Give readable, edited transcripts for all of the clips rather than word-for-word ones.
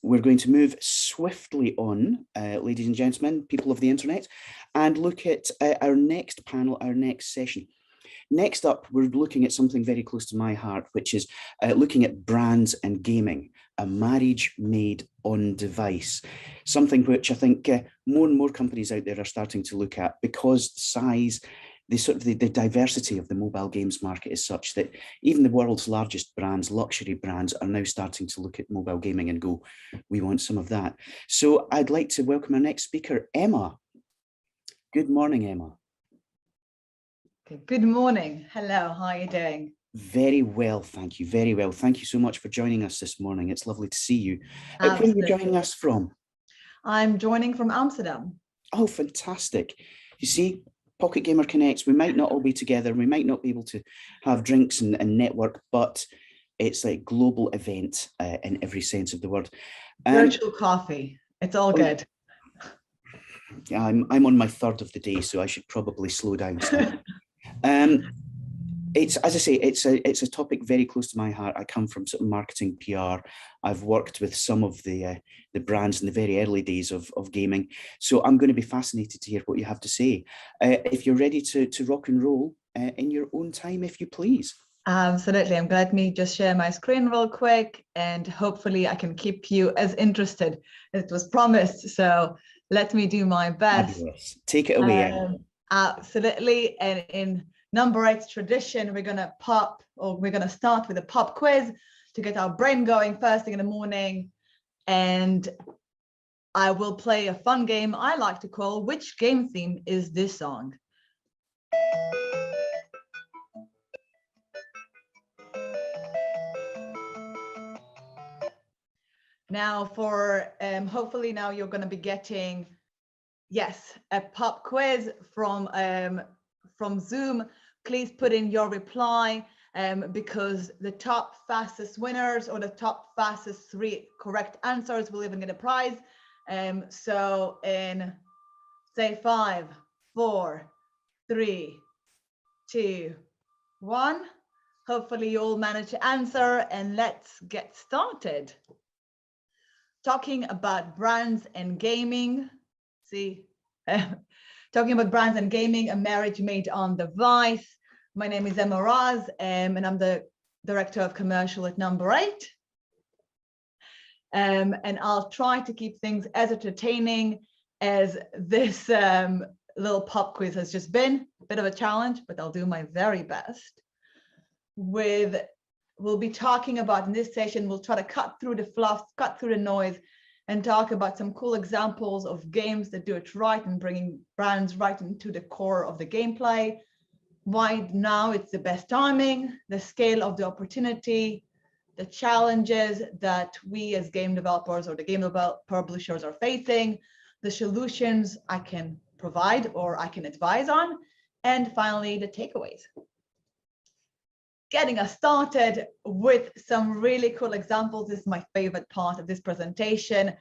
We're going to move swiftly on, ladies and gentlemen, people of the internet, and look at our next panel, our next session. Next up, we're looking at something very close to my heart, which is looking at brands and gaming, a marriage made on device, something which I think more and more companies out there are starting to look at, because size, the diversity of the mobile games market is such that even the world's largest brands, luxury brands, are now starting to look at mobile gaming and go, we want some of that. So I'd like to welcome our next speaker, Emma. Good morning, Emma. Good morning. Hello, how are you doing? Very well, thank you. Very well. Thank you so much for joining us this morning. It's lovely to see you. Where are you joining us from? I'm joining from Amsterdam. Oh, fantastic. You see, Pocket Gamer Connects, we might not all be together, we might not be able to have drinks and network, but it's a global event in every sense of the word. Virtual coffee, it's all good. Yeah, I'm on my third of the day, so I should probably slow down. It's, as I say, it's a topic very close to my heart. I come from sort of marketing PR. I've worked with some of the brands in the very early days of gaming. So I'm going to be fascinated to hear what you have to say. If you're ready to rock and roll in your own time, if you please. Absolutely. I'm glad me just share my screen real quick, and hopefully I can keep you as interested as it was promised. So let me do my best. Fabulous. Take it away. Absolutely. And in Number 8's tradition, we're going to start with a pop quiz to get our brain going first thing in the morning. And I will play a fun game I like to call Which Game Theme Is This Song? Now for, hopefully now you're going to be getting, yes, a pop quiz from Zoom. Please put in your reply because the top fastest winners or the top fastest 3 correct answers will even get a prize. So in say 5, 4, 3, 2, 1, hopefully you all manage to answer, and let's get started. Talking about brands and gaming. See, talking about brands and gaming, a marriage made on device. My name is Emma Raz, and I'm the Director of Commercial at Number 8. And I'll try to keep things as entertaining as this little pop quiz has just been. A bit of a challenge, but I'll do my very best. We'll be talking about in this session, we'll try to cut through the fluff, cut through the noise, and talk about some cool examples of games that do it right and bringing brands right into the core of the gameplay. Why now it's the best timing, the scale of the opportunity, the challenges that we as game developers or the game publishers are facing, the solutions I can provide or I can advise on, and finally the takeaways. Getting us started with some really cool examples. This is my favorite part of this presentation,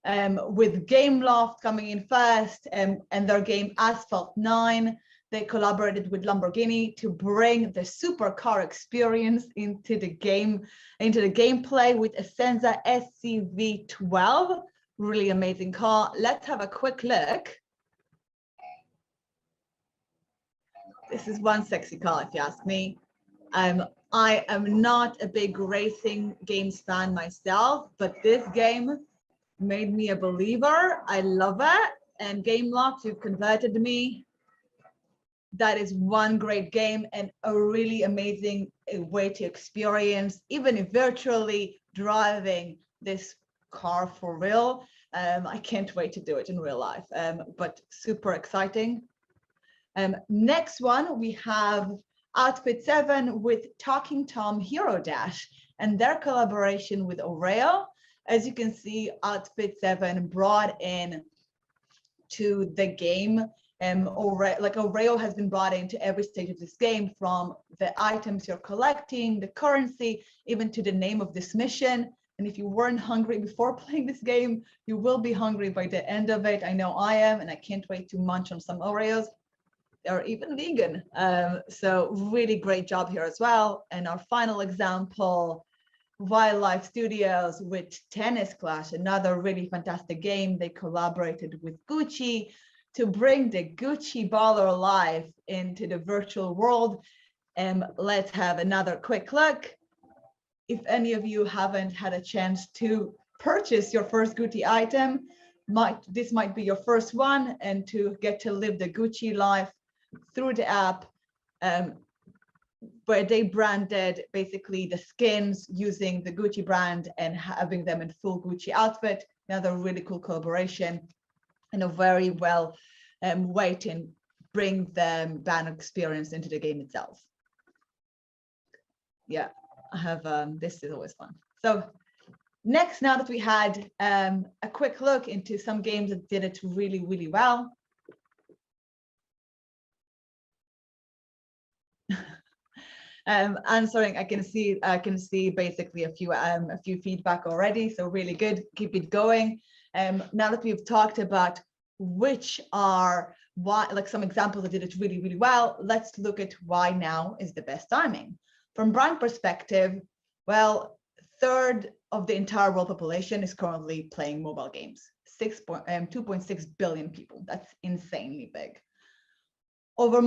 with Gameloft coming in first and their game Asphalt 9. They collaborated with Lamborghini to bring the supercar experience into the gameplay with Essenza SCV12. Really amazing car. Let's have a quick look. This is one sexy car, if you ask me. I am not a big racing games fan myself, but this game made me a believer. I love it. And Gameloft, you've converted me. That is one great game and a really amazing way to experience, even if virtually, driving this car for real. I can't wait to do it in real life, but super exciting. Next one, we have Outfit 7 with Talking Tom Hero Dash and their collaboration with Oreo. As you can see, Outfit 7 brought in to the game, Oreo has been brought into every stage of this game, from the items you're collecting, the currency, even to the name of this mission. And if you weren't hungry before playing this game, you will be hungry by the end of it. I know I am, and I can't wait to munch on some Oreos. They're even vegan. So really great job here as well. And our final example Wildlife Studios with Tennis Clash, another really fantastic game. They collaborated with Gucci to bring the Gucci baller alive into the virtual world. Let's have another quick look. If any of you haven't had a chance to purchase your first Gucci item, this might be your first one, and to get to live the Gucci life through the app, where they branded basically the skins using the Gucci brand and having them in full Gucci outfit. Another really cool collaboration and a very well way to bring the brand experience into the game itself. Yeah, I have, this is always fun. So next, now that we had a quick look into some games that did it really, really well, answering, I can see basically a few feedback already, so really good, keep it going. Now that we've talked about which are like some examples that did it really, really well, let's look at why now is the best timing. From brand perspective, well, third of the entire world population is currently playing mobile games. 2.6 billion people. That's insanely big. Over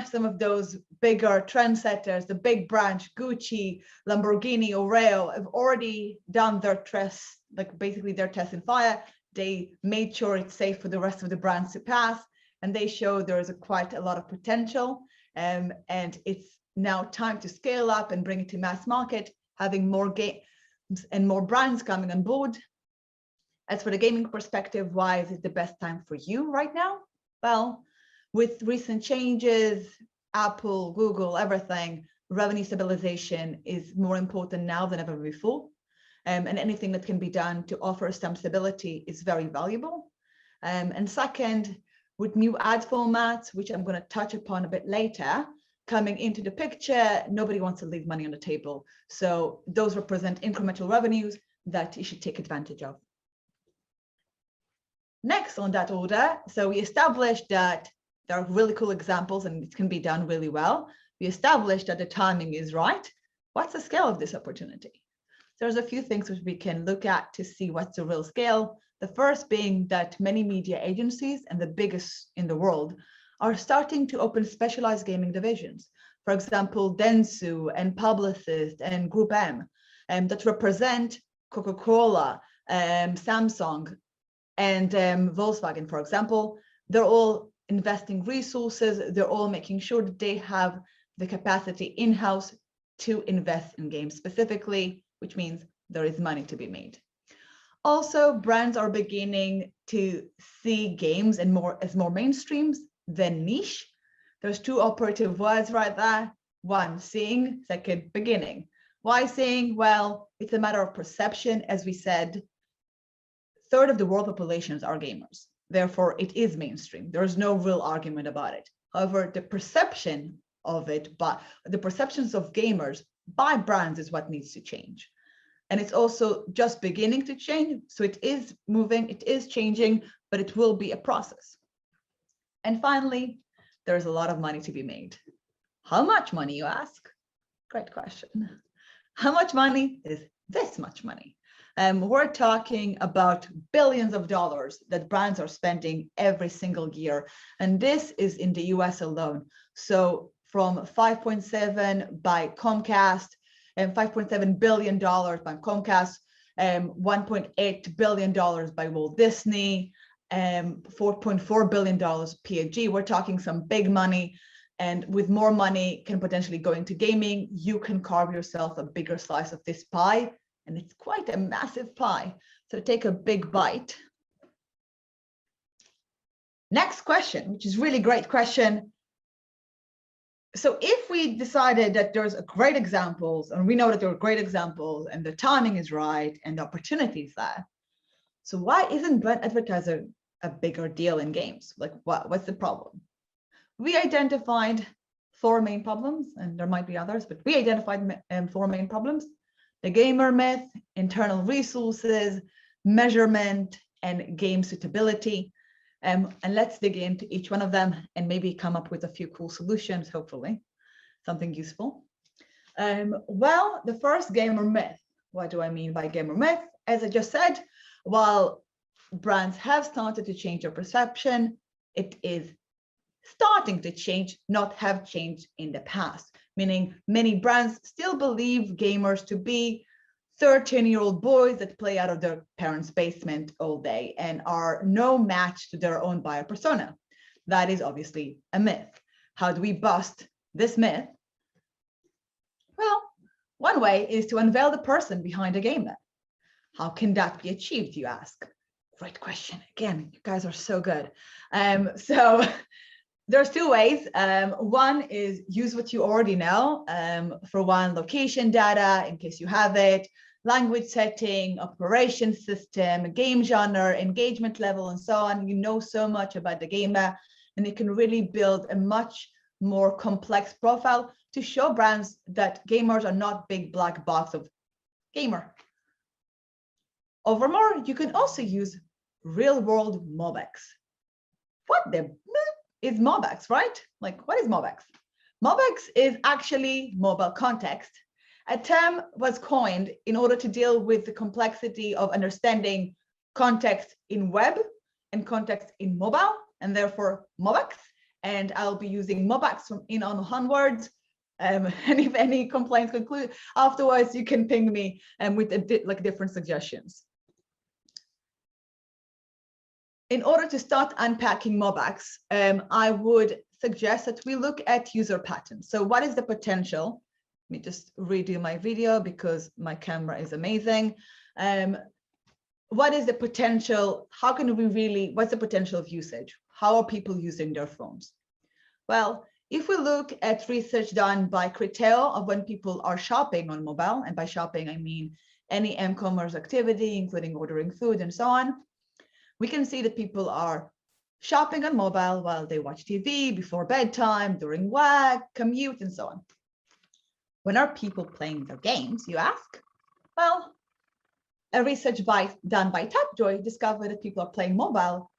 some of those bigger trendsetters, the big branch, Gucci, Lamborghini, Oreo, have already done their test, like basically their test in fire. They made sure it's safe for the rest of the brands to pass, and they show there's quite a lot of potential. And it's now time to scale up and bring it to mass market, having more games and more brands coming on board. As for the gaming perspective, why is it the best time for you right now? Well, with recent changes, Apple, Google, everything, revenue stabilization is more important now than ever before. And anything that can be done to offer some stability is very valuable. And second, with new ad formats, which I'm going to touch upon a bit later, coming into the picture, nobody wants to leave money on the table. So those represent incremental revenues that you should take advantage of. Next on that order, so we established that there are really cool examples and it can be done really well. We established that the timing is right. What's the scale of this opportunity? There's a few things which we can look at to see what's the real scale. The first being that many media agencies, and the biggest in the world, are starting to open specialized gaming divisions. For example, Dentsu and Publicis and Group M, that represent Coca-Cola, Samsung, and Volkswagen, for example. They're all investing resources. They're all making sure that they have the capacity in-house to invest in games specifically, which means there is money to be made. Also, brands are beginning to see games as more mainstreams than niche. There's two operative words right there. One, seeing, second, beginning. Why seeing? Well, it's a matter of perception. As we said, third of the world populations are gamers. Therefore, it is mainstream. There is no real argument about it. However, the perception of it, but the perceptions of gamers by brands is what needs to change. And it's also just beginning to change. So it is moving, it is changing, but it will be a process. And finally, there's a lot of money to be made. How much money, you ask? Great question. How much money is this much money? We're talking about billions of dollars that brands are spending every single year. And this is in the US alone. So from 5.7 by Comcast, and $5.7 billion by Comcast, $1.8 billion by Walt Disney, $4.4 billion P&G. We're talking some big money. And with more money can potentially go into gaming, you can carve yourself a bigger slice of this pie. And it's quite a massive pie. So take a big bite. Next question, which is really great question. So if we decided that there's great examples, and we know that there are great examples, and the timing is right, and the opportunity is there, so why isn't brand advertising a bigger deal in games? Like, what's the problem? We identified 4 main problems, and there might be others, but we identified 4 main problems: the gamer myth, internal resources, measurement, and game suitability. And let's dig into each one of them and maybe come up with a few cool solutions, hopefully, something useful. Well, the first gamer myth. What do I mean by gamer myth? As I just said, while brands have started to change their perception, it is starting to change, not have changed in the past, meaning many brands still believe gamers to be 13-year-old boys that play out of their parents' basement all day and are no match to their own buyer persona. That is obviously a myth. How do we bust this myth? Well, one way is to unveil the person behind a gamer. How can that be achieved, you ask? Great question. Again, you guys are so good. So there's two ways. One is use what you already know. For one, location data, in case you have it, language setting, operation system, game genre, engagement level, and so on. You know so much about the gamer, and you can really build a much more complex profile to show brands that gamers are not big black box of gamer. Furthermore, you can also use real world MOBX. What the is MOBX, right? Like, what is MOBX? MOBX is actually mobile context. A term was coined in order to deal with the complexity of understanding context in web and context in mobile, and therefore MOBX. And I'll be using MOBX from in on onwards. And if any complaints conclude afterwards, you can ping me with different suggestions. In order to start unpacking MOBX, I would suggest that we look at user patterns. So what is the potential? Let me just redo my video because my camera is amazing. What is the potential? How can we really, what's the potential of usage? How are people using their phones? Well, if we look at research done by Criteo of when people are shopping on mobile, and by shopping, I mean any m-commerce activity, including ordering food and so on, we can see that people are shopping on mobile while they watch TV, before bedtime, during work, commute, and so on. When are people playing their games, you ask? Well, a research done by Tapjoy discovered that people are playing mobile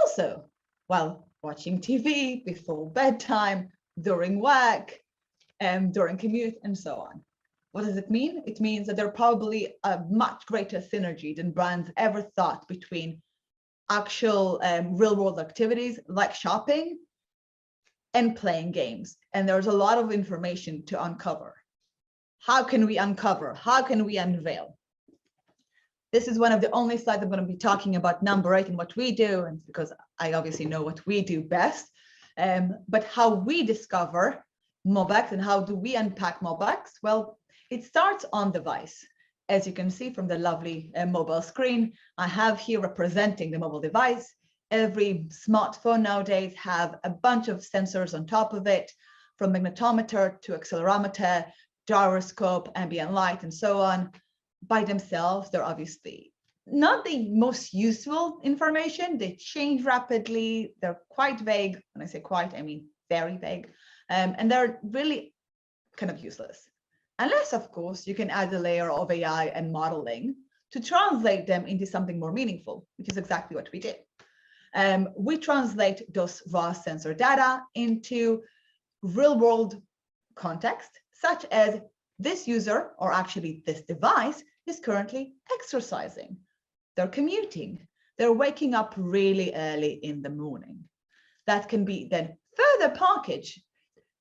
also while watching TV, before bedtime, during work, during commute, and so on. What does it mean? It means that there's probably a much greater synergy than brands ever thought between actual real-world activities like shopping and playing games. And there's a lot of information to uncover. How can we uncover? How can we unveil? This is one of the only slides I'm going to be talking about number 8 and what we do, and because I obviously know what we do best, but how we discover MOBX and how do we unpack MOBX? Well, it starts on device. As you can see from the lovely mobile screen, I have here representing the mobile device. Every smartphone nowadays have a bunch of sensors on top of it, from magnetometer to accelerometer, gyroscope, ambient light, and so on. By themselves, they're obviously not the most useful information. They change rapidly. They're quite vague. When I say quite, I mean very vague. And they're really kind of useless. Unless, of course, you can add a layer of AI and modeling to translate them into something more meaningful, which is exactly what we do. We translate those raw sensor data into real-world context, such as this user, or actually this device, is currently exercising. They're commuting. They're waking up really early in the morning. That can be then further packaged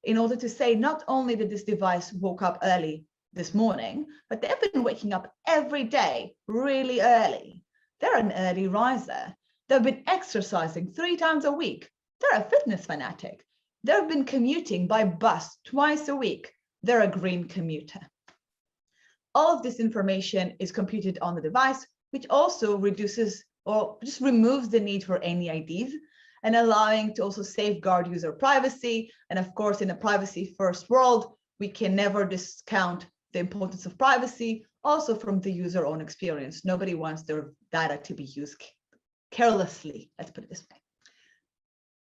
in order to say not only that this device woke up early this morning, but they've been waking up every day really early. They're an early riser. They've been exercising 3 times a week. They're a fitness fanatic. They've been commuting by bus twice a week. They're a green commuter. All of this information is computed on the device, which also reduces or just removes the need for any IDs, and allowing to also safeguard user privacy. And of course, in a privacy first world, we can never discount the importance of privacy, also from the user own experience. Nobody wants their data to be used carelessly, let's put it this way.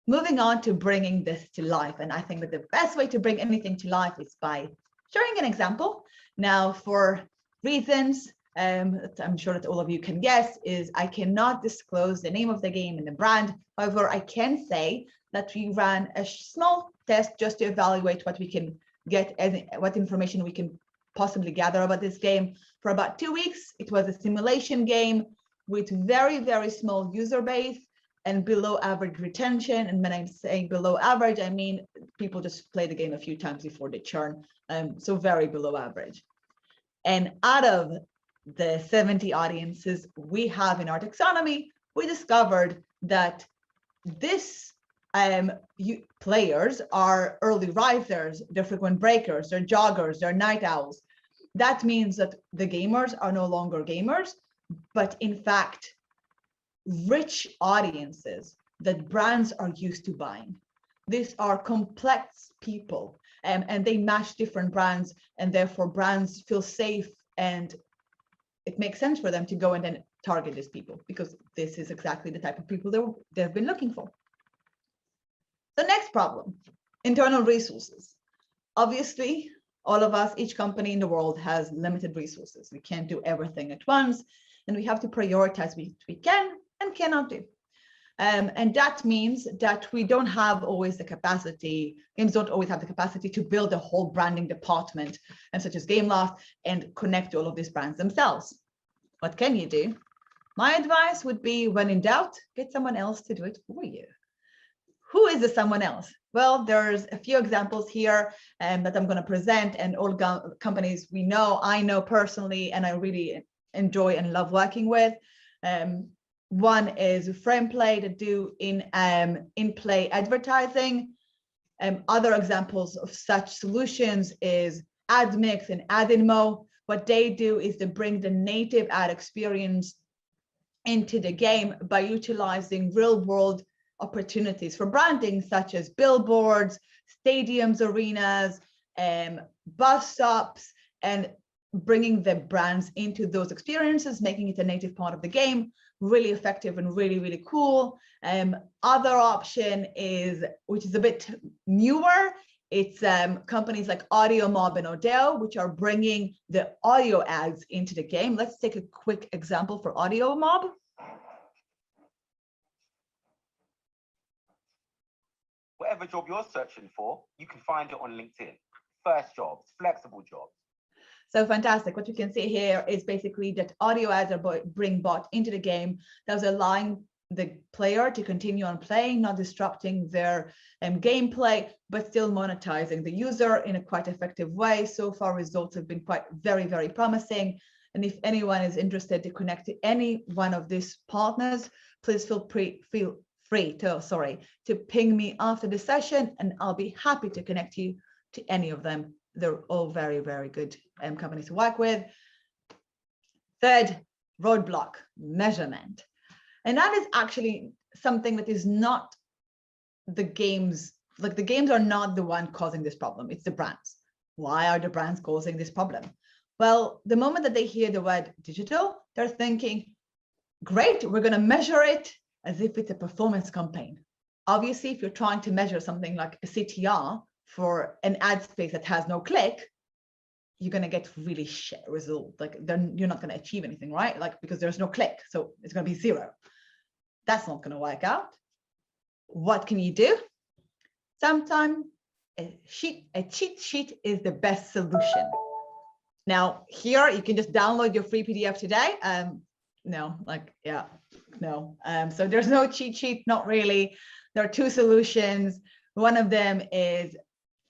Moving on to bringing this to life. And I think that the best way to bring anything to life is by showing an example. Now, for reasons I'm sure that all of you can guess, is I cannot disclose the name of the game and the brand. However, I can say that we ran a small test just to evaluate what we can get, what information we can possibly gather about this game for about 2 weeks. It was a simulation game with very, very small user base and below average retention. And when I'm saying below average, I mean people just play the game a few times before they churn. So very below average. And out of the 70 audiences we have in our taxonomy, we discovered that this players are early risers, they're frequent breakers, they're joggers, they're night owls. That means that the gamers are no longer gamers, but in fact, rich audiences that brands are used to buying. These are complex people, and they match different brands, and therefore brands feel safe, and it makes sense for them to go and then target these people, because this is exactly the type of people they've been looking for. The next problem, internal resources. Obviously, all of us, each company in the world has limited resources. We can't do everything at once, and we have to prioritize what we can and cannot do. And that means that we don't have always the capacity, games don't always have the capacity to build a whole branding department, and such as Gameloft, and connect all of these brands themselves. What can you do? My advice would be, when in doubt, get someone else to do it for you. Who is the someone else? Well, there's a few examples here that I'm going to present, and all companies I know personally, and I really enjoy and love working with. One is Frameplay, that do in-play advertising. Other examples of such solutions is AdMix and AdInmo. What they do is they bring the native ad experience into the game by utilizing real-world opportunities for branding, such as billboards, stadiums, arenas, bus stops, and bringing the brands into those experiences, making it a native part of the game. Really effective and really, really cool. Other option is, which is a bit newer, it's companies like AudioMob and Odeo, which are bringing the audio ads into the game. Let's take a quick example for AudioMob. Whatever job you're searching for, you can find it on LinkedIn. First jobs, flexible jobs. So fantastic. What you can see here is basically that audio ads are being bought into the game. That's allowing the player to continue on playing, not disrupting their gameplay, but still monetizing the user in a quite effective way. So far, results have been quite very, very promising. And if anyone is interested to connect to any one of these partners, please feel free to ping me after the session, and I'll be happy to connect you to any of them. They're all very, very good companies to work with. Third roadblock, measurement. And that is actually something that is not the games, like the games are not the one causing this problem, it's the brands. Why are the brands causing this problem? Well, the moment that they hear the word digital, they're thinking, great, we're going to measure it as if it's a performance campaign. Obviously, if you're trying to measure something like a CTR for an ad space that has no click, you're going to get really shit result. Like then you're not going to achieve anything, right? Like, because there's no click, so it's going to be 0. That's not going to work out. What can you do? Sometimes a cheat sheet is the best solution. Now here you can just download your free PDF today. So there's no cheat sheet, not really. There are 2 solutions. One of them is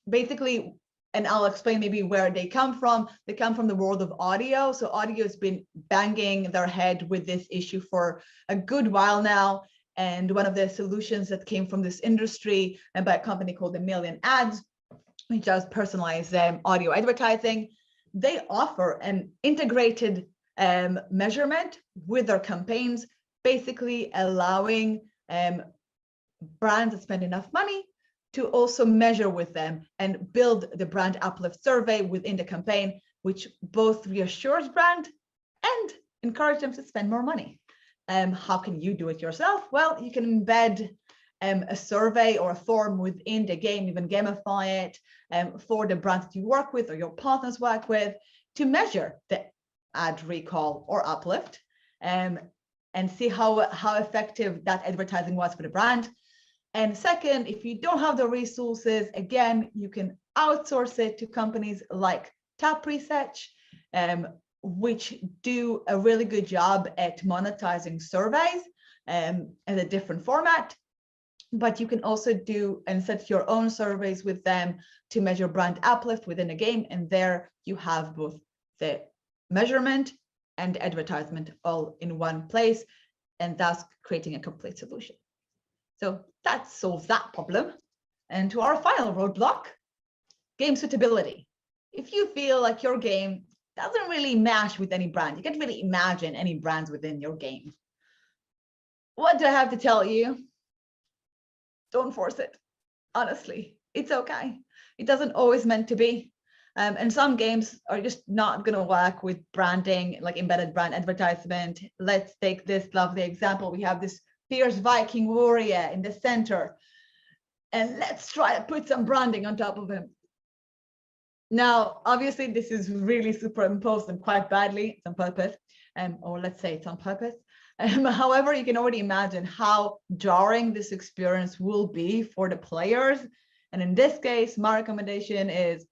basically, and I'll explain maybe where they come from. They come from the world of audio. So audio has been banging their head with this issue for a good while now. And one of the solutions that came from this industry and by a company called A Million Ads, which does personalized audio advertising, they offer an integrated measurement with their campaigns, basically allowing brands that spend enough money to also measure with them and build the brand uplift survey within the campaign, which both reassures brand and encourage them to spend more money. How can you do it yourself? Well, you can embed a survey or a form within the game, even gamify it for the brands that you work with or your partners work with to measure the ad recall or uplift and see how effective that advertising was for the brand. And second, if you don't have the resources, again, you can outsource it to companies like Tap Research, which do a really good job at monetizing surveys in a different format. But you can also do and set your own surveys with them to measure brand uplift within a game. And there you have both the measurement and advertisement all in one place, and thus creating a complete solution. So that solves that problem. And to our final roadblock, game suitability. If you feel like your game doesn't really match with any brand, you can't really imagine any brands within your game, what do I have to tell you? Don't force it. Honestly, it's okay. It doesn't always meant to be. And some games are just not going to work with branding, like embedded brand advertisement. Let's take this lovely example. We have this fierce Viking warrior in the center, and let's try to put some branding on top of him. Now, obviously, this is really superimposed and quite badly. It's on purpose, or let's say it's on purpose. However, you can already imagine how jarring this experience will be for the players. And in this case, my recommendation is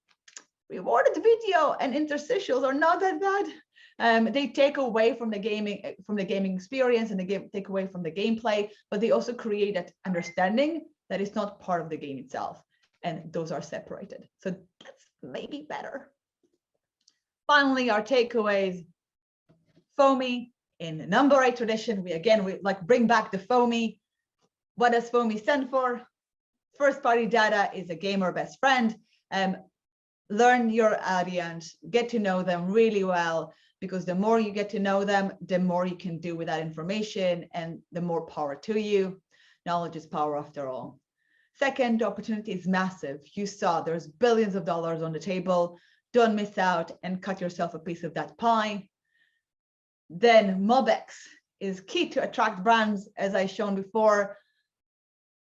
rewarded video and interstitials are not that bad. They take away from the gaming experience, and they take away from the gameplay, but they also create that understanding that is not part of the game itself, and those are separated. So that's maybe better. Finally, our takeaways: FOMI. In number 8 tradition, we like bring back the FOMI. What does FOMI stand for? First party data is a gamer best friend. Learn your audience, get to know them really well, because the more you get to know them, the more you can do with that information, and the more power to you. Knowledge is power after all. Second, the opportunity is massive. You saw there's billions of dollars on the table. Don't miss out and cut yourself a piece of that pie. Then MobX is key to attract brands, as I shown before.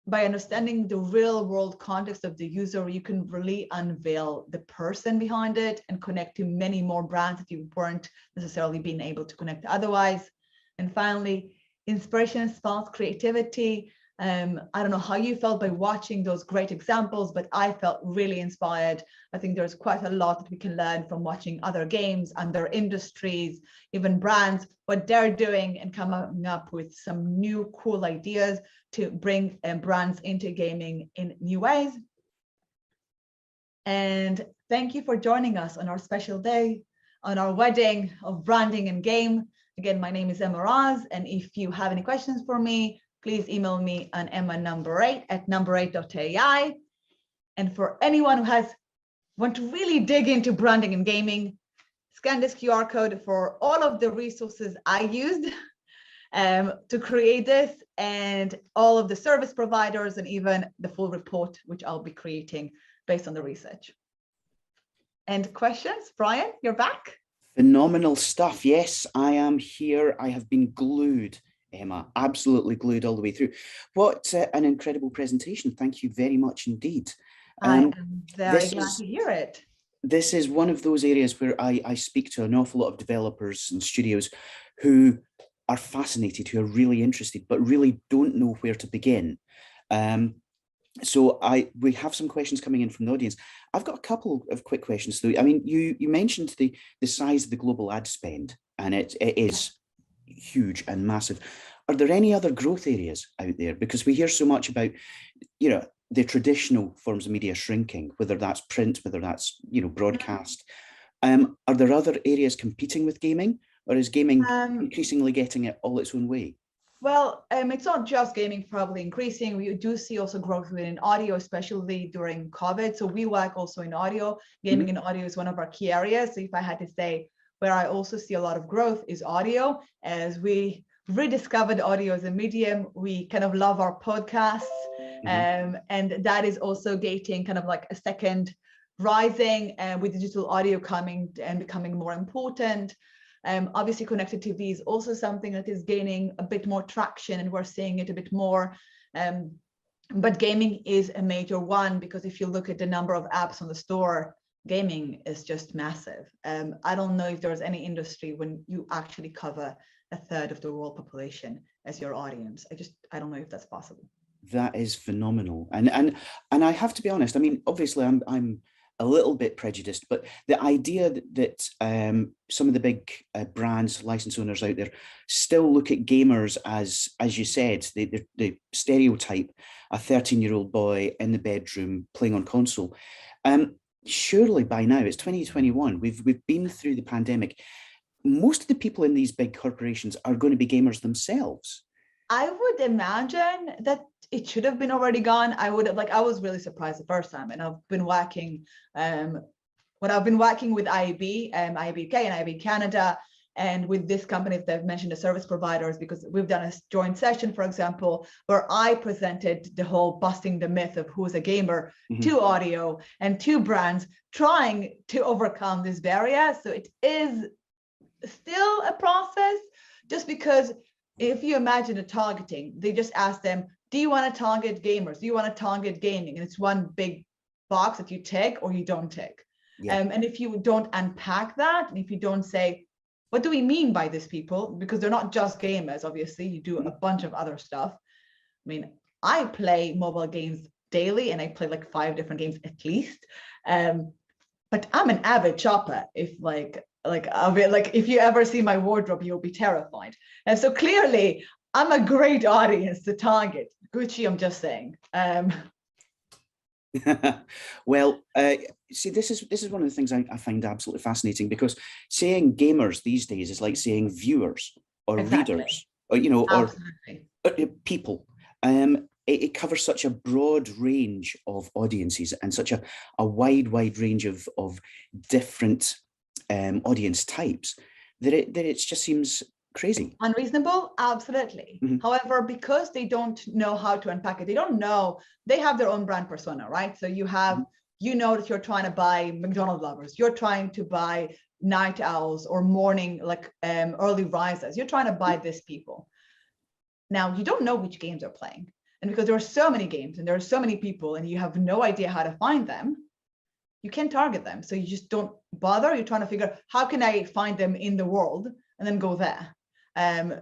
By understanding the real world context of the user, you can really unveil the person behind it and connect to many more brands that you weren't necessarily being able to connect otherwise. And finally, inspiration sparks creativity. I don't know how you felt by watching those great examples, but I felt really inspired. I think there's quite a lot that we can learn from watching other games, other industries, even brands, what they're doing, and coming up with some new cool ideas to bring brands into gaming in new ways. And thank you for joining us on our special day, on our wedding of branding and game. Again, my name is Emma Raz, and if you have any questions for me, please email me on emma8@number8.ai. And for anyone who want to really dig into branding and gaming, scan this QR code for all of the resources I used to create this, and all of the service providers, and even the full report, which I'll be creating based on the research. And questions? Brian, you're back. Phenomenal stuff. Yes, I am here. I have been glued, Emma, absolutely glued all the way through. What an incredible presentation. Thank you very much indeed. I am very glad to hear it. This is one of those areas where I speak to an awful lot of developers and studios who are fascinated, who are really interested, but really don't know where to begin. So we have some questions coming in from the audience. I've got a couple of quick questions though. I mean, you mentioned the size of the global ad spend, and it is huge and massive. Are there any other growth areas out there? Because we hear so much about, the traditional forms of media shrinking, whether that's print, whether that's, broadcast. Are there other areas competing with gaming, or is gaming increasingly getting it all its own way? Well, it's not just gaming probably increasing. We do see also growth within audio, especially during COVID. So we work also in audio. Gaming and audio is one of our key areas. So if I had to say where I also see a lot of growth is audio, as we rediscovered audio as a medium. We kind of love our podcasts, and that is also gating kind of like a second rising, with digital audio coming and becoming more important. Obviously, connected TV is also something that is gaining a bit more traction, and we're seeing it a bit more. But gaming is a major one, because if you look at the number of apps on the store, gaming is just massive. I don't know if there's any industry when you actually cover a third of the world population as your audience. I don't know if that's possible. That is phenomenal, and I have to be honest. I mean, obviously, I'm a little bit prejudiced, but the idea that some of the big brands, license owners out there, still look at gamers as you said, they stereotype a 13-year-old boy in the bedroom playing on console. Surely by now, it's 2021, we've been through the pandemic. Most of the people in these big corporations are going to be gamers themselves. I would imagine that it should have been already gone. I was really surprised the first time, and I've been working when I've been working with IAB, IAB UK and IAB Canada, and with this company that I've mentioned, the service providers, because we've done a joint session, for example, where I presented the whole busting the myth of who's a gamer to audio and to brands, trying to overcome this barrier. So it is still a process, just because if you imagine a targeting, they just ask them, do you want to target gamers? Do you want to target gaming? And it's one big box that you tick or you don't tick. Yeah. And if you don't unpack that, and if you don't say, what do we mean by these people? Because they're not just gamers, obviously, you do a bunch of other stuff. I mean, I play mobile games daily, and I play like 5 different games at least. But I'm an avid shopper. If if you ever see my wardrobe, you'll be terrified. And so clearly, I'm a great audience to target. Gucci, I'm just saying. Well, see, this is one of the things I find absolutely fascinating, because saying gamers these days is like saying viewers or readers, or or people. It covers such a broad range of audiences and such a wide range of different audience types that it just seems crazy. Unreasonable? Absolutely. However, because they don't know how to unpack it, they have their own brand persona, right? So you have, that you're trying to buy McDonald's lovers, you're trying to buy night owls or morning, early risers, you're trying to buy these people. Now, you don't know which games they're playing. And because there are so many games and there are so many people and you have no idea how to find them, you can't target them. So you just don't bother. You're trying to figure, how can I find them in the world, and then go there.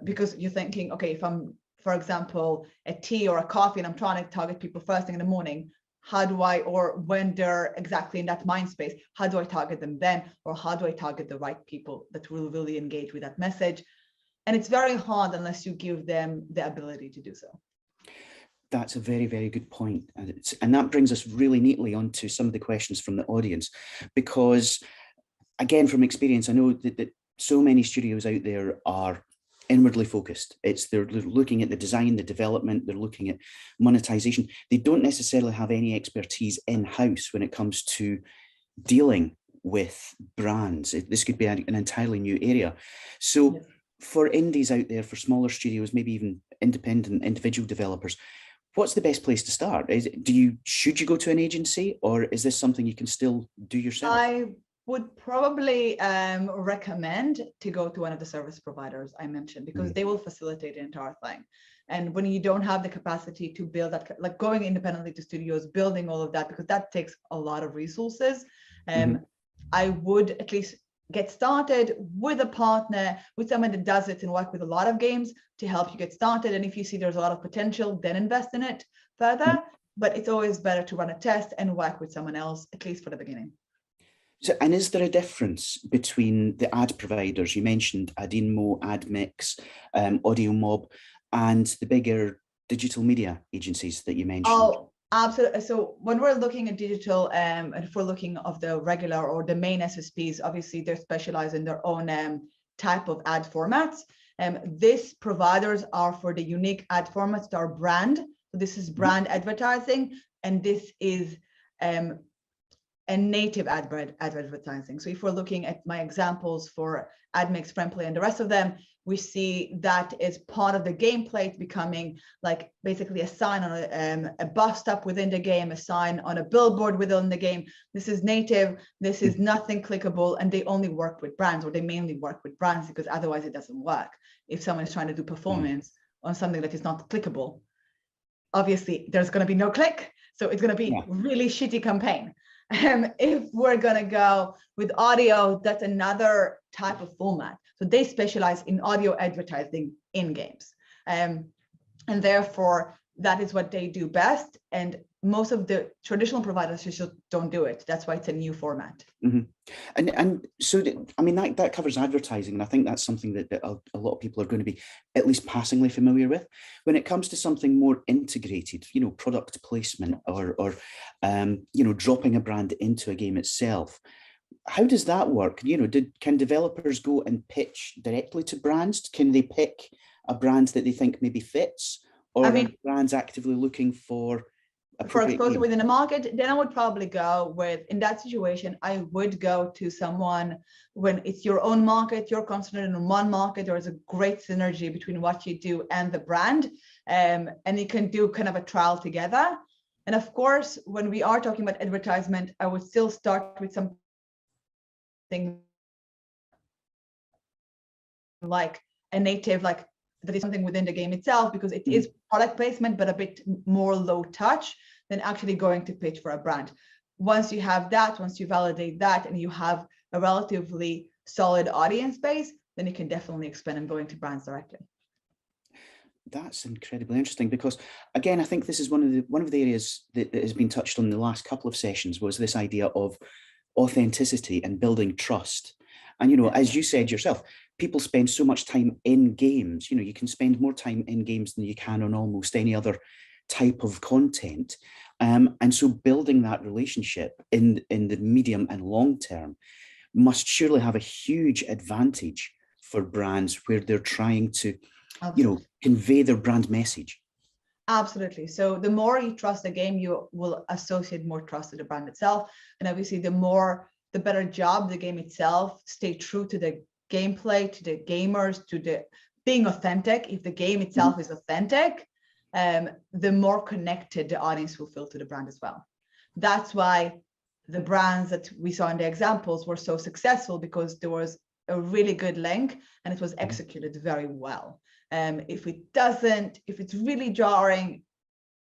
Because you're thinking, okay, if I'm, for example, a tea or a coffee and I'm trying to target people first thing in the morning, or when they're exactly in that mind space, how do I target them then? Or how do I target the right people that will really engage with that message? And it's very hard unless you give them the ability to do so. That's a very, very good point. And that brings us really neatly onto some of the questions from the audience, because again, from experience, I know that so many studios out there are inwardly focused. They're looking at the design, the development, they're looking at monetization. They don't necessarily have any expertise in-house when it comes to dealing with brands. This could be an entirely new area. So yes, for indies out there, for smaller studios, maybe even independent individual developers, what's the best place to start? Should you go to an agency, or is this something you can still do yourself? I would probably recommend to go to one of the service providers I mentioned, because they will facilitate the entire thing. And when you don't have the capacity to build that, like going independently to studios, building all of that, because that takes a lot of resources, I would at least get started with a partner, with someone that does it and work with a lot of games to help you get started. And if you see there's a lot of potential, then invest in it further. But it's always better to run a test and work with someone else, at least for the beginning. So, and is there a difference between the ad providers? You mentioned Adinmo, AdMix, Audio Mob, and the bigger digital media agencies that you mentioned. Oh, absolutely. So when we're looking at digital, and if we're looking of the regular or the main SSPs, obviously they're specialized in their own type of ad formats. These providers are for the unique ad formats to our brand. So this is brand advertising, and this is a native ad advertising. So if we're looking at my examples for AdMix, Friendplay, and the rest of them, we see that is part of the gameplay. It's becoming like basically a sign on a bus stop within the game, a sign on a billboard within the game. This is native, this is nothing clickable, and they only work with brands, or they mainly work with brands, because otherwise it doesn't work. If someone is trying to do performance on something that is not clickable, obviously there's going to be no click. So it's going to be really shitty campaign. If we're going to go with audio, that's another type of format. So they specialize in audio advertising in games. And therefore, that is what they do best. And most of the traditional providers just don't do it. That's why it's a new format. Mm-hmm. And so, I mean, that covers advertising, and I think that's something that a lot of people are going to be at least passingly familiar with. When it comes to something more integrated, product placement or dropping a brand into a game itself, how does that work? Can developers go and pitch directly to brands? Can they pick a brand that they think maybe fits, or are brands actively looking for exposure within the market? Then I would probably go with, in that situation, I would go to someone when it's your own market, you're concentrated in one market, there is a great synergy between what you do and the brand, and you can do kind of a trial together. And of course, when we are talking about advertisement, I would still start with something like a native, like that is something within the game itself, because it is product placement, but a bit more low touch than actually going to pitch for a brand. Once you have that, once you validate that, and you have a relatively solid audience base, then you can definitely expand and go into brands directly. That's incredibly interesting, because again, I think this is one of the areas that has been touched on in the last couple of sessions, was this idea of authenticity and building trust. And as you said yourself, people spend so much time in games. You can spend more time in games than you can on almost any other type of content. And so building that relationship in the medium and long term must surely have a huge advantage for brands where they're trying to, convey their brand message. Absolutely. So the more you trust the game, you will associate more trust to the brand itself. And obviously the better job the game itself stay true to the gameplay, to the gamers, to the being authentic. If the game itself is authentic, the more connected the audience will feel to the brand as well. That's why the brands that we saw in the examples were so successful, because there was a really good link and it was executed very well. If it's really jarring,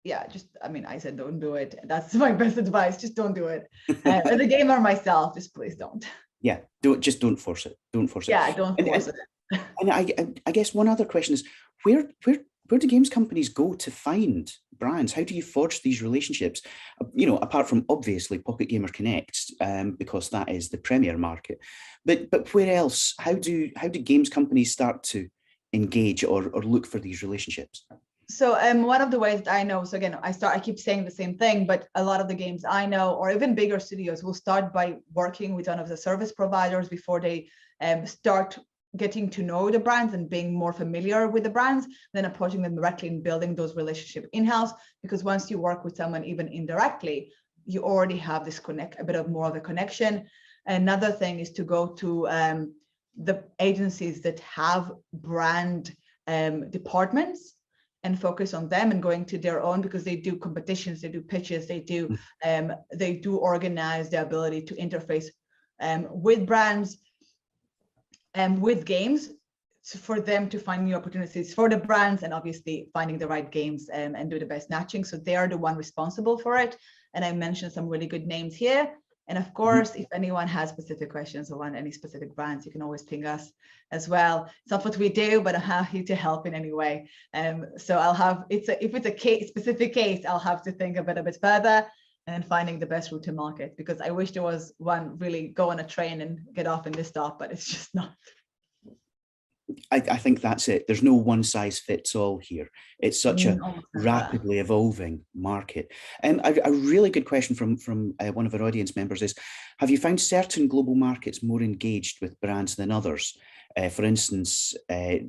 I said don't do it. That's my best advice. Just don't do it. As a gamer myself, just please don't. Yeah, don't force it. Don't force it. Yeah, don't force it. And I guess one other question is, where do games companies go to find brands? How do you forge these relationships? Apart from obviously Pocket Gamer Connect, because that is the premier market. But where else? How do games companies start to engage or look for these relationships? So one of the ways that I know, so again, I keep saying the same thing, but a lot of the games I know, or even bigger studios, will start by working with one of the service providers before they start getting to know the brands and being more familiar with the brands, then approaching them directly and building those relationships in-house. Because once you work with someone even indirectly, you already have this a bit of more of a connection. Another thing is to go to the agencies that have brand departments and focus on them, and going to their own, because they do competitions, they do pitches, they do organize the ability to interface with brands and with games, for them to find new opportunities for the brands, and obviously finding the right games and do the best matching. So they are the one responsible for it. And I mentioned some really good names here. And of course, if anyone has specific questions or want any specific brands, you can always ping us as well. It's not what we do, but I'm happy to help in any way. So if it's a specific case, I'll have to think about it a bit further and finding the best route to market, because I wish there was one really go on a train and get off in this stop, but it's just not. I think that's it. There's no one size fits all here. It's such a rapidly evolving market. A really good question from one of our audience members is, have you found certain global markets more engaged with brands than others? For instance, I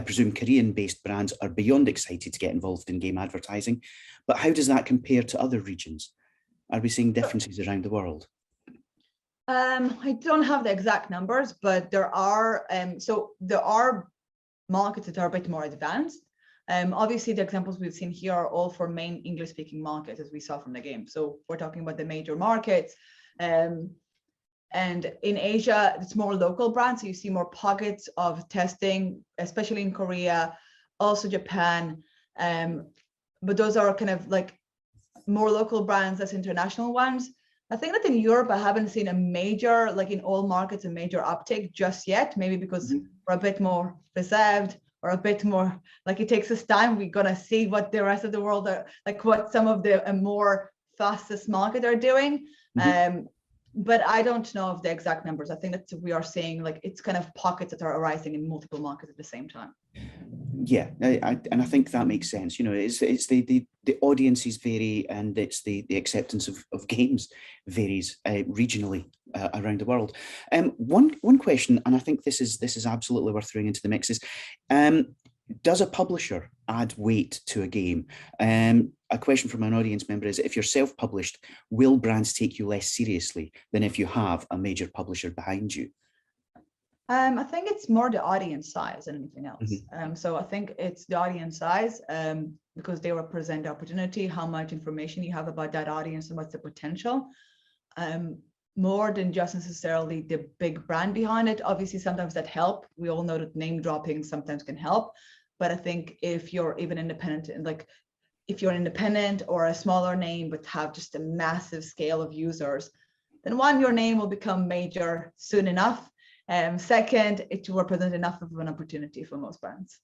presume Korean-based brands are beyond excited to get involved in game advertising, but how does that compare to other regions? Are we seeing differences around the world? I don't have the exact numbers, but there are markets that are a bit more advanced. Obviously, the examples we've seen here are all for main English-speaking markets, as we saw from the game. So we're talking about the major markets. And in Asia, it's more local brands. So you see more pockets of testing, especially in Korea, also Japan. But those are kind of like more local brands as international ones. I think that in Europe, I haven't seen a major, like in all markets, a major uptake just yet, maybe because we're a bit more reserved, or a bit more like it takes us time. We're going to see what the rest of the world are, like what some of the more fastest market are doing. Mhm. But I don't know of the exact numbers. I think that we are seeing like it's kind of pockets that are arising in multiple markets at the same time. Yeah, and I think that makes sense. You know, it's the audiences vary, and it's the acceptance of games varies regionally around the world. One question, and I think this is absolutely worth throwing into the mix is, does a publisher add weight to a game? A question from an audience member is, if you're self-published, will brands take you less seriously than if you have a major publisher behind you? I think it's more the audience size than anything else. Mm-hmm. So I think it's the audience size because they represent the opportunity, how much information you have about that audience and what's the potential. More than just necessarily the big brand behind it. Obviously, sometimes that help. We all know that name dropping sometimes can help. But I think if you're even independent, and like if you're independent or a smaller name, but have just a massive scale of users, then one, your name will become major soon enough. Second, it will represent enough of an opportunity for most brands.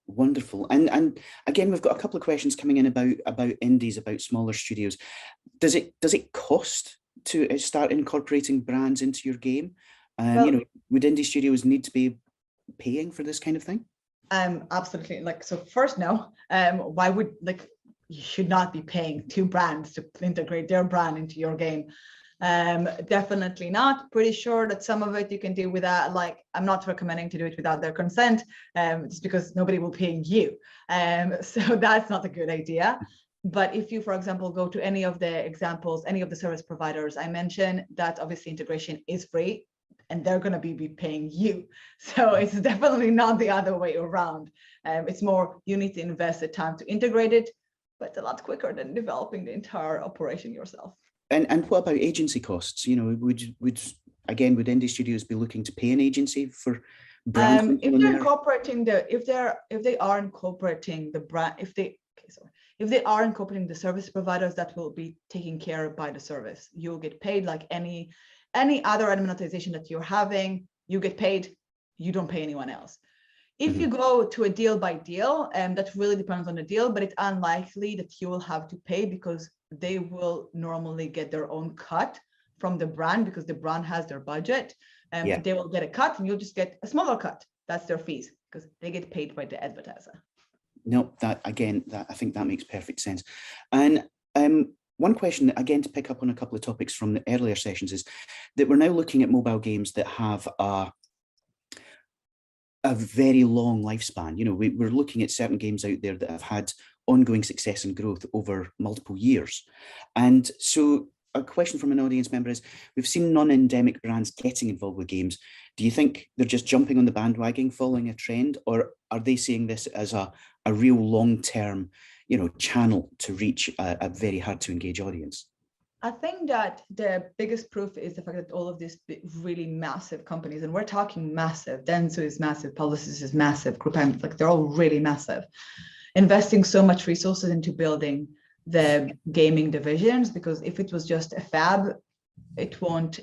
Wonderful. And again, we've got a couple of questions coming in about indies, about smaller studios. Does it cost to start incorporating brands into your game? Well, you know, would indie studios need to be paying for this kind of thing? Absolutely. Like, so first, no. Why would, like, you should not be paying two brands to integrate their brand into your game. Definitely not. Pretty sure that some of it you can do without, like, I'm not recommending to do it without their consent, just because nobody will pay you. So that's not a good idea. But if you, for example, go to any of the examples, any of the service providers I mentioned, that obviously integration is free and they're going to be paying you. So it's definitely not the other way around. It's more, you need to invest the time to integrate it, but it's a lot quicker than developing the entire operation yourself. And what about agency costs? You know, would indie studios be looking to pay an agency for brands? If they're incorporating if they are incorporating the brand, if they are incorporating the service providers, that will be taken care of by the service. You'll get paid like any other monetization that you're having. You get paid. You don't pay anyone else. If you go to a deal by deal, that really depends on the deal, but it's unlikely that you will have to pay because they will normally get their own cut from the brand because the brand has their budget. They will get a cut and you'll just get a smaller cut. That's their fees because they get paid by the advertiser. No, that I think that makes perfect sense. And one question, again, to pick up on a couple of topics from the earlier sessions, is that we're now looking at mobile games that have a very long lifespan. You know, we're looking at certain games out there that have had ongoing success and growth over multiple years. And so a question from an audience member is, we've seen non-endemic brands getting involved with games. Do you think they're just jumping on the bandwagon, following a trend, or are they seeing this as a real long-term, you know, channel to reach a very hard to engage audience? I think that the biggest proof is the fact that all of these really massive companies, and we're talking massive, Dentsu is massive, Publicis is massive, GroupM, like they're all really massive, investing so much resources into building the gaming divisions, because if it was just a fab, it won't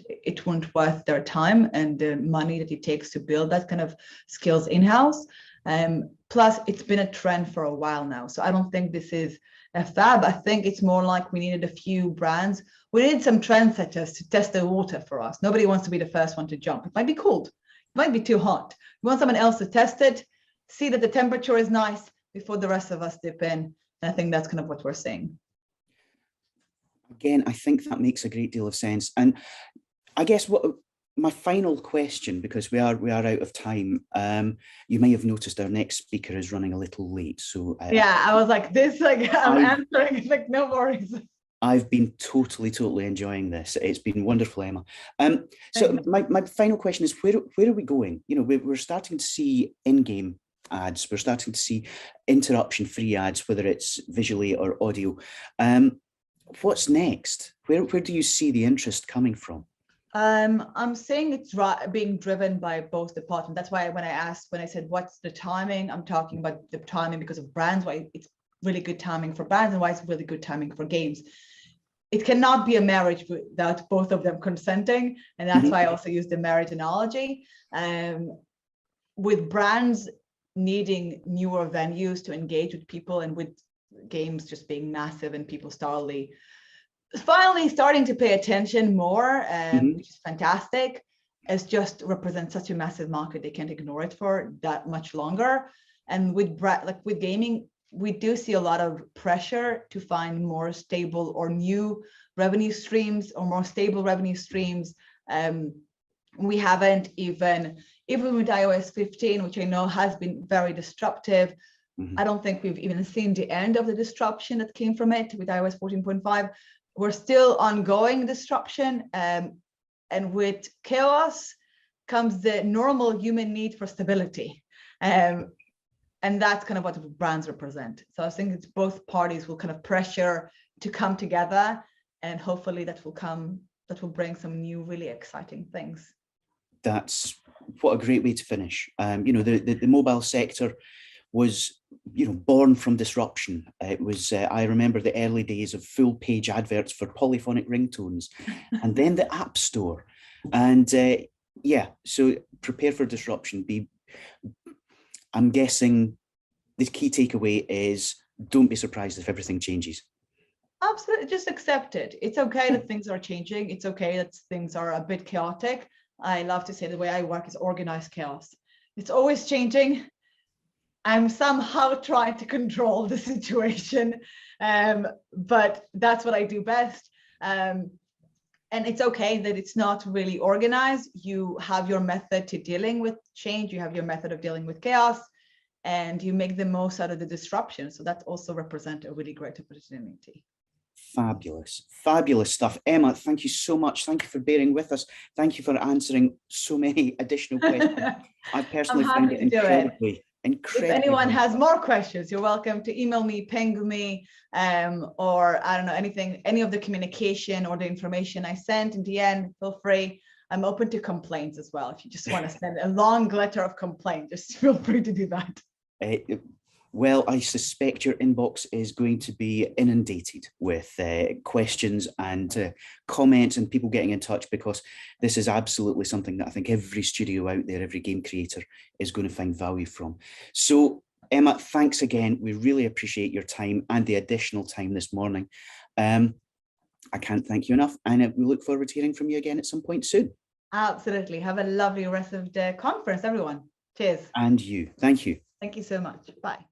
worth their time and the money that it takes to build that kind of skills in-house. Plus, it's been a trend for a while now. So I don't think this is a fab. I think it's more like we needed a few brands. We needed some trendsetters to test the water for us. Nobody wants to be the first one to jump. It might be cold. It might be too hot. We want someone else to test it, see that the temperature is nice before the rest of us dip in. And I think that's kind of what we're seeing. Again, I think that makes a great deal of sense. And I guess what my final question, because we are out of time, you may have noticed our next speaker is running a little late. So yeah, I was like this, like I'm answering, like no worries. I've been totally enjoying this. It's been wonderful, Emma. So my final question is, where are we going? You know, we're starting to see in-game ads. We're starting to see interruption-free ads, whether it's visually or audio. What's next? Where do you see the interest coming from? I'm saying it's being driven by both departments. That's why when I said what's the timing, I'm talking about the timing because of brands, why it's really good timing for brands and why it's really good timing for games. It cannot be a marriage without both of them consenting, and that's why I also use the marriage analogy. With brands needing newer venues to engage with people, and with games just being massive and people starly finally starting to pay attention more, Mhm. which is fantastic. It just represents such a massive market, they can't ignore it for that much longer. And with gaming, we do see a lot of pressure to find more stable or new revenue streams or more stable revenue streams. We haven't even with iOS 15, which I know has been very disruptive. Mhm. I don't think we've even seen the end of the disruption that came from it with iOS 14.5. We're still ongoing disruption. And with chaos comes the normal human need for stability. And that's kind of what brands represent. So I think it's both parties will kind of pressure to come together, and hopefully that will bring some new, really exciting things. That's what a great way to finish. The mobile sector was born from disruption. It was I remember the early days of full page adverts for polyphonic ringtones, and then the App Store. And so prepare for disruption. I'm guessing the key takeaway is don't be surprised if everything changes. Absolutely, just accept it. It's okay that things are changing. It's okay that things are a bit chaotic. I love to say the way I work is organized chaos. It's always changing. I'm somehow trying to control the situation, but that's what I do best. And it's okay that it's not really organized. You have your method to dealing with change. You have your method of dealing with chaos, and you make the most out of the disruption. So that also represents a really great opportunity. Fabulous stuff. Emma, thank you so much. Thank you for bearing with us. Thank you for answering so many additional questions. I personally found it incredibly. If anyone has more questions, you're welcome to email me, ping me, or I don't know, any of the communication or the information I sent. In the end, feel free. I'm open to complaints as well. If you just want to send a long letter of complaint, just feel free to do that. Well, I suspect your inbox is going to be inundated with questions and comments and people getting in touch, because this is absolutely something that I think every studio out there, every game creator is going to find value from. So, Emma, thanks again. We really appreciate your time and the additional time this morning. I can't thank you enough, and we look forward to hearing from you again at some point soon. Absolutely. Have a lovely rest of the conference, everyone. Cheers. And you. Thank you. Thank you so much. Bye.